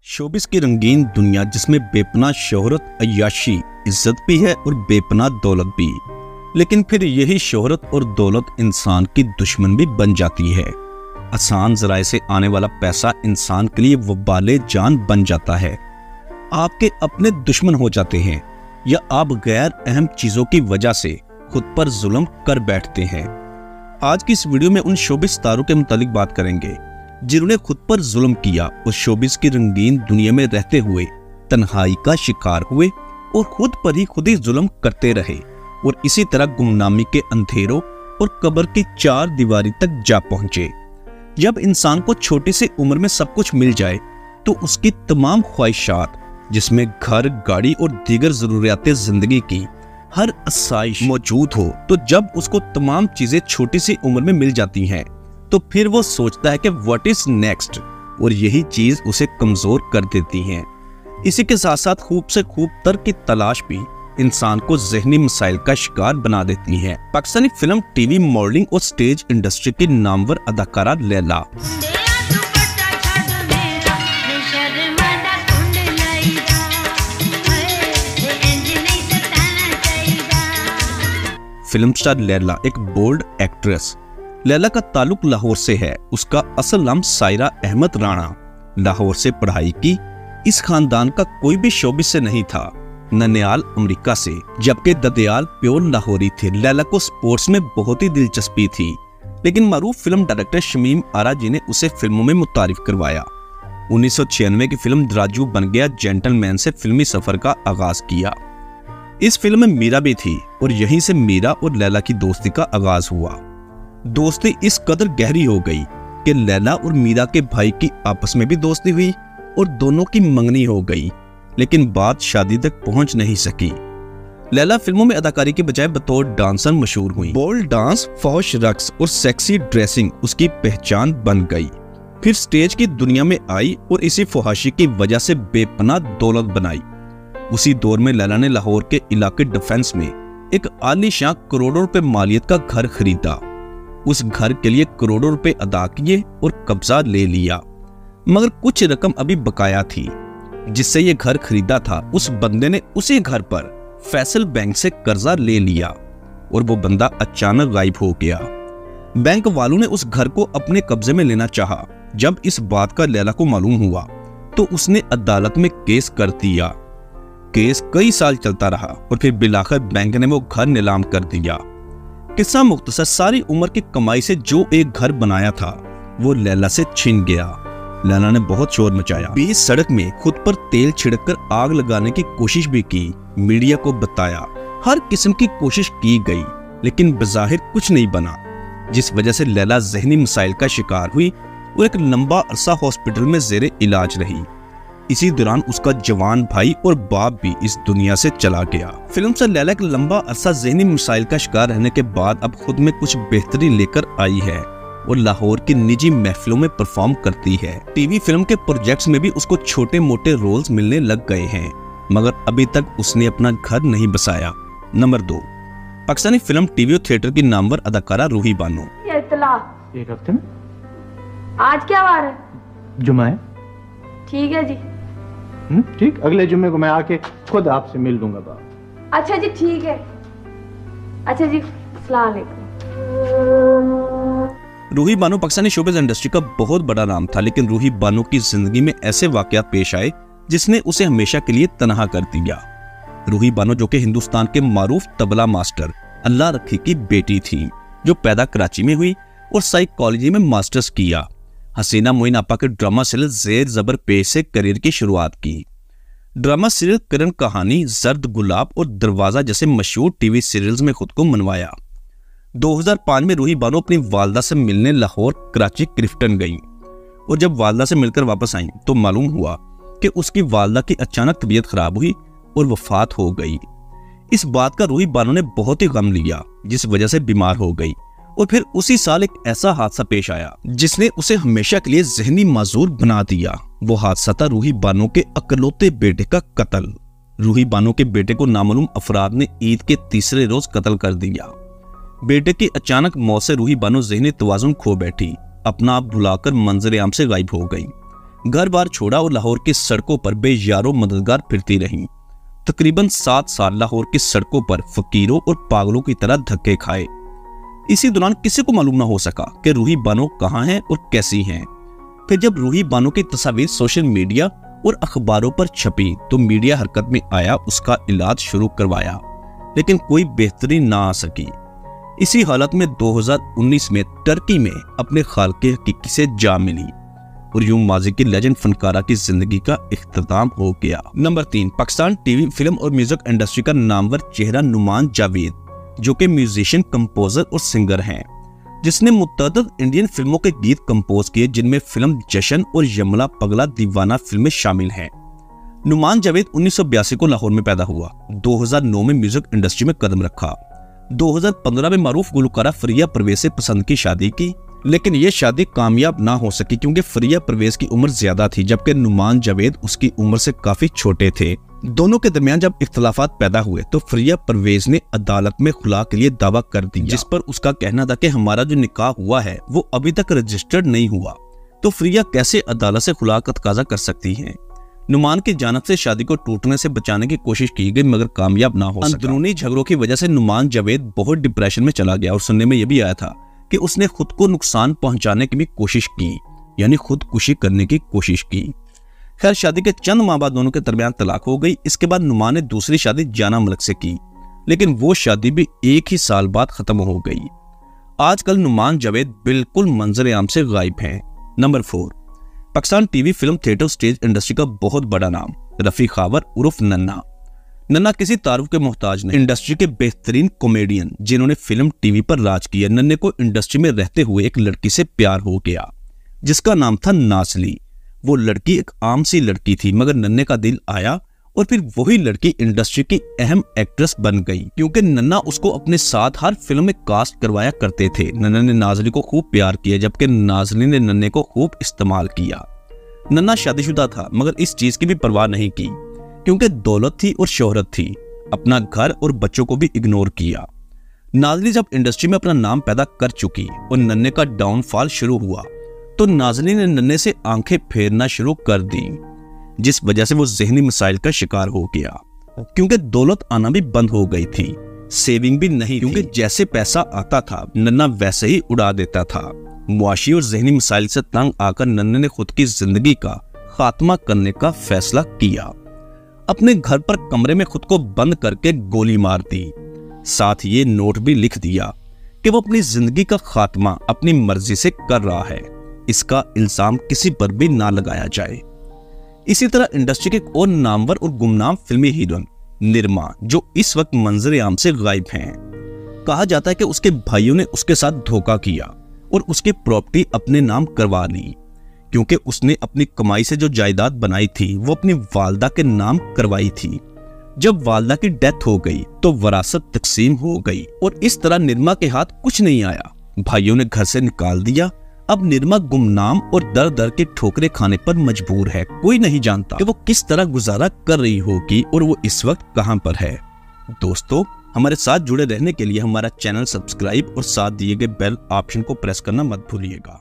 Showbiz की रंगीन दुनिया जिसमें बेपनाह शोहरत, अय्याशी, इज्जत भी है और बेपनाह दौलत भी। लेकिन फिर यही शोहरत और दौलत इंसान की दुश्मन भी बन जाती है। आसान जराए से आने वाला पैसा इंसान के लिए वबाले जान बन जाता है। आपके अपने दुश्मन हो जाते हैं या आप गैर अहम चीजों की वजह से खुद पर जुल्म कर बैठते हैं। आज की इस वीडियो में उन शोबिस तारों के मुतालिक बात करेंगे जिन्होंने खुद पर जुल्म किया और शोबिस की रंगीन दुनिया में रहते हुए तन्हाई का शिकार हुए और खुद ही जुल्म करते रहे और इसी तरह गुमनामी के अंधेरों और कब्र की चार दीवारी तक जा पहुंचे। जब इंसान को छोटी सी उम्र में सब कुछ मिल जाए तो उसकी तमाम ख्वाहिशात, जिसमें घर, गाड़ी और दीगर जरूरियातें जिंदगी की हर आसाइश मौजूद हो, तो जब उसको तमाम चीजें छोटी सी उम्र में मिल जाती हैं तो फिर वो सोचता है कि व्हाट इज नेक्स्ट, और यही चीज उसे कमजोर कर देती है। इसी के साथ साथ खूब से खूब तर की तलाश भी इंसान को ज़हनी मसाइल का शिकार बना देती है। पाकिस्तानी फिल्म, टीवी, मॉडलिंग और स्टेज इंडस्ट्री की नामवर अदाकारा लैला फिल्म स्टार लैला एक बोल्ड एक्ट्रेस। लैला का ताल्लुक लाहौर से है। उसका असल नाम सायरा अहमद राणा। लाहौर से पढ़ाई की। इस खानदान का कोई भी शोबिस से नहीं था। ननियाल अमेरिका से, जबकि ददयाल प्योर लाहौरी थे। लैला को स्पोर्ट्स में बहुत ही दिलचस्पी थी, लेकिन मारूफ फिल्म डायरेक्टर शमीम आरा जी ने उसे फिल्मों में मुतारिफ करवाया। 1996 की फिल्म दराजू बन गया जेंटलमैन से फिल्मी सफर का आगाज किया। इस फिल्म में मीरा भी थी और यहीं से मीरा और लैला की दोस्ती का आगाज हुआ। दोस्ती इस कदर गहरी हो गई कि लैला और मीरा के भाई की आपस में भी दोस्ती हुई और दोनों की मंगनी हो गई, लेकिन बात शादी तक पहुंच नहीं सकी। लैला फिल्मों में अदाकारी के बजाय बतौर डांसर मशहूर हुई। बोल्ड डांस, फौश रक्स और सेक्सी ड्रेसिंग उसकी पहचान बन गई। फिर स्टेज की दुनिया में आई और इसी फहाशी की वजह से बेपनाह दौलत बनाई। उसी दौर में लैला ने लाहौर के इलाके डिफेंस में एक आलीशान करोड़ों रुपए मालियत का घर खरीदा। उस घर के लिए करोड़ों रुपए अदा किए और कब्जा ले लिया, मगर कुछ रकम अभी बकाया थी। जिससे ये घर खरीदा था, उस बंदे ने उसी घर पर फैसल बैंक से कर्जा ले लिया और वो बंदा अचानक गायब हो गया। बैंक वालों ने उस घर को अपने कब्जे में लेना चाहा। जब इस बात का लैला को मालूम हुआ तो उसने अदालत में केस कर दिया। केस कई साल चलता रहा और फिर बिलाखिर बैंक ने वो घर नीलाम कर दिया। किस्सा मुख्तसर, सारी उम्र की कमाई से जो एक घर बनाया था वो लैला से छिन गया। लैला ने बहुत शोर मचाया। बीच सड़क में खुद पर तेल छिड़ककर आग लगाने की कोशिश भी की। मीडिया को बताया, हर किस्म की कोशिश की गई, लेकिन बज़ाहिर कुछ नहीं बना, जिस वजह से लैला ज़हनी मसाइल का शिकार हुई और एक लंबा अरसा हॉस्पिटल में ज़ेरे इलाज रही। इसी दौरान उसका जवान भाई और बाप भी इस दुनिया से चला गया। फिल्म से लैला एक लंबा अरसा ज़हनी मसाइल का शिकार रहने के बाद अब खुद में कुछ बेहतरी लेकर आई है और लाहौर की निजी महफिलों में परफॉर्म करती है। टीवी फिल्म के प्रोजेक्ट्स में भी उसको छोटे मोटे रोल्स मिलने लग गए हैं, मगर अभी तक उसने अपना घर नहीं बसाया। नंबर 2, पाकिस्तानी फिल्म, टीवी और थिएटर की नामवर अदाकारा रूही बानो। एक हफ्ते में आज क्या वार है? जुम्मा है। ठीक है जी। ठीक, अगले जुम्मे को मैं आके खुद आपसे मिल लूंगा बाप। अच्छा जी, ठीक है। अच्छा जी, अस्सलाम वालेकुम। रूही बानो पाकिस्तानी शोबिज़ इंडस्ट्री का बहुत बड़ा नाम था, लेकिन रूही बानो की जिंदगी में ऐसे वाकयात पेश आए जिसने उसे हमेशा के लिए तनहा कर दिया। रूही बानो, जो कि हिंदुस्तान के मारूफ तबला मास्टर अल्लाह रखी की बेटी थी, जो पैदा कराची में हुई और साइकोलॉजी में मास्टर्स किया। हसीना मोइन आपा के ड्रामा सीरियल ज़ेर ज़बर पेश से करियर की शुरुआत की। ड्रामा सीरियल करण कहानी, जर्द गुलाब और दरवाजा जैसे मशहूर टीवी सीरियल्स में खुद को मनवाया। 2005 में रूही बानो अपनी वालदा से मिलने लाहौर, कराची, क्रिफ्टन गईं और जब वालदा से मिलकर वापस आईं तो मालूम हुआ कि उसकी वालदा की अचानक तबीयत खराब हुई और वफात हो गई। इस बात का रूही बानो ने बहुत ही गम लिया, जिस वजह से बीमार हो गई। और फिर उसी साल एक ऐसा हादसा पेश आया जिसने उसे हमेशा के लिए ज़हनी माजूर बना दिया। वो हादसा था रूही बानो के अकलौते बेटे का कत्ल। रूही बानो के बेटे को नामालूम अफराद ने ईद के तीसरे रोज कत्ल कर दिया। बेटे की अचानक मौत से रूही बानो ज़हनी तवाज़ुन खो बैठी। अपना आप भुलाकर मंजर आम से गायब हो गई। घर बार छोड़ा और लाहौर की सड़कों पर बेयारो मददगार फिरती रहीं। तकरीबन 7 साल लाहौर की सड़कों पर फकीरों और पागलों की तरह धक्के खाए। इसी दौरान किसी को मालूम न हो सका कि रूही बानो कहाँ हैं और कैसी हैं। फिर जब रूही बानो की तस्वीर सोशल मीडिया और अखबारों पर छपी तो मीडिया हरकत में आया, उसका इलाज शुरू करवाया, लेकिन कोई बेहतरी ना आ सकी। इसी हालत में 2019 में टर्की में अपने खालके हकीकी से जा मिली और यूं माजी की लेजेंड फनकारा की जिंदगी का इख्तिताम हो गया। नंबर 3, पाकिस्तान टीवी, फिल्म और म्यूजिक इंडस्ट्री का नामवर चेहरा नुमान जावेद, जो कि म्यूजिशियन, कंपोजर और सिंगर हैं, जिसने मुतअद्दिद इंडियन फिल्मों के गीत कंपोज किए, जिनमें फिल्म जशन और यमला पगला दीवाना फिल्में शामिल हैं। नुमान जावेद 1982 को लाहौर में पैदा हुआ। 2009 में म्यूजिक इंडस्ट्री में कदम रखा। 2015 में मारूफ गुलकारा फरिया परवेज से पसंद की शादी की, लेकिन ये शादी कामयाब ना हो सकी क्योंकि फरिया परवेज की उम्र ज्यादा थी, जबकि नुमान जावेद उसकी उम्र से काफी छोटे थे। दोनों के दरमियान जब इख्तलाफात पैदा हुए तो फरिया परवेज ने अदालत में खुला के लिए दावा कर दिया, जिस पर उसका कहना था कि हमारा जो निकाह हुआ है वो अभी तक रजिस्टर्ड नहीं हुआ, तो फरिया कैसे अदालत से खुला का तकाजा कर सकती हैं। नुमान की जानिब से शादी को टूटने से बचाने की कोशिश की गई मगर कामयाब ना हो सका। अंदरूनी झगड़ों की वजह से नुमान जावेद बहुत डिप्रेशन में चला गया और सुनने में यह भी आया था कि उसने खुद को नुकसान पहुंचाने की भी कोशिश की, यानी खुदकुशी करने की कोशिश की। खैर, शादी के चंद माह बाद दोनों के दरमियान तलाक हो गई। इसके बाद नुमान ने दूसरी शादी जाना मलिक से की, लेकिन वो शादी भी एक ही साल बाद खत्म हो गई। आजकल नुमान जावेद बिल्कुल मंजर-ए-आम से गायब हैं। Number 4, Pakistan TV, film, theatre, stage industry का बहुत बड़ा नाम रफी खावर उर्फ नन्ना। नन्ना किसी तारुफ के मोहताज नहीं, इंडस्ट्री के बेहतरीन कॉमेडियन जिन्होंने फिल्म, टीवी पर राज किया। नन्ने को इंडस्ट्री में रहते हुए एक लड़की से प्यार हो गया जिसका नाम था नाजली। वो लड़की एक आम सी लड़की थी, मगर नन्ने का दिल आया और फिर वही लड़की इंडस्ट्री की अहम एक्ट्रेस बन गई क्योंकि नन्ना उसको अपने साथ हर फिल्म में कास्ट करवाया करते थे। नन्ना ने नाजली को खूब प्यार किया, जबकि नाजली ने नन्ने को खूब इस्तेमाल किया। नन्ना शादीशुदा था मगर इस चीज की भी परवाह नहीं की क्योंकि दौलत थी और शोहरत थी, अपना घर और बच्चों को भी इग्नोर किया। नाजली जब इंडस्ट्री में अपना नाम पैदा कर चुकी और नन्ने का डाउनफॉल शुरू हुआ तो नाजली ने नन्ने से आंखें फेरना शुरू कर दी, जिस वजह से वो ज़हनी मसाइल का शिकार हो गया क्योंकि दौलत आना भी बंद हो गई थी, सेविंग भी नहीं, क्योंकि जैसे पैसा आता था नन्ना वैसे ही उड़ा देता था। मुआशी और ज़हनी मसाइल से तंग आकर नन्ने ने खुद की जिंदगी का खात्मा करने का फैसला किया। अपने घर पर कमरे में खुद को बंद करके गोली मार दी। साथ ये नोट भी लिख दिया कि वो अपनी जिंदगी का खात्मा अपनी मर्जी से कर रहा है, इसका इल्जाम किसी पर भी ना लगाया जाए। इसी तरह इंडस्ट्री के एक और नामवर और गुमनाम फिल्मी हीरोइन निरमा, जो इस वक्त मंजर-ए-आम से गायब हैं। कहा जाता है कि उसके भाइयों ने उसके साथ धोखा किया और उसकी प्रॉपर्टी अपने नाम करवा ली क्योंकि उसने अपनी कमाई से जो जायदाद बनाई थी वो अपनी वालदा के नाम करवाई थी। जब वालदा की डेथ हो गई तो वरासत तकसीम हो गई और इस तरह निरमा के हाथ कुछ नहीं आया। भाइयों ने घर से निकाल दिया। अब निरमा गुमनाम और दर दर के ठोकरे खाने पर मजबूर है। कोई नहीं जानता कि वो किस तरह गुजारा कर रही होगी और वो इस वक्त कहां पर है। दोस्तों, हमारे साथ जुड़े रहने के लिए हमारा चैनल सब्सक्राइब और साथ दिए गए बेल ऑप्शन को प्रेस करना मत भूलिएगा।